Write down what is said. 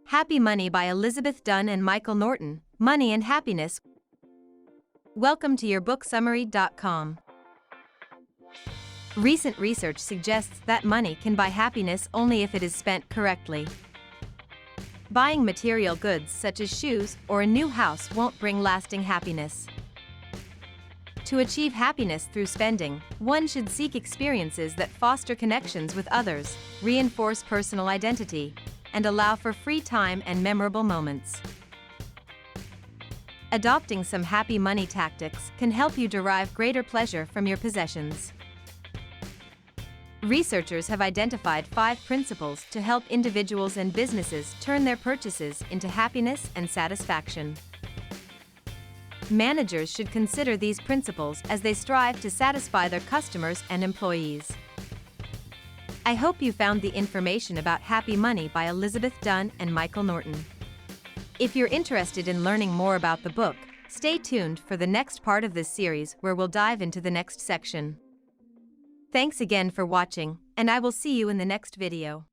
Happy Money by Elizabeth Dunn and Michael Norton, Money and Happiness. Welcome to yourbooksummary.com. Recent research suggests that money can buy happiness only if it is spent correctly. Buying material goods such as shoes or a new house won't bring lasting happiness. To achieve happiness through spending, one should seek experiences that foster connections with others, reinforce personal identity, and allow for free time and memorable moments. Adopting some happy money tactics can help you derive greater pleasure from your possessions. Researchers have identified 5 principles to help individuals and businesses turn their purchases into happiness and satisfaction. Managers should consider these principles as they strive to satisfy their customers and employees. I hope you found the information about Happy Money by Elizabeth Dunn and Michael Norton. If you're interested in learning more about the book, stay tuned for the next part of this series where we'll dive into the next section. Thanks again for watching, and I will see you in the next video.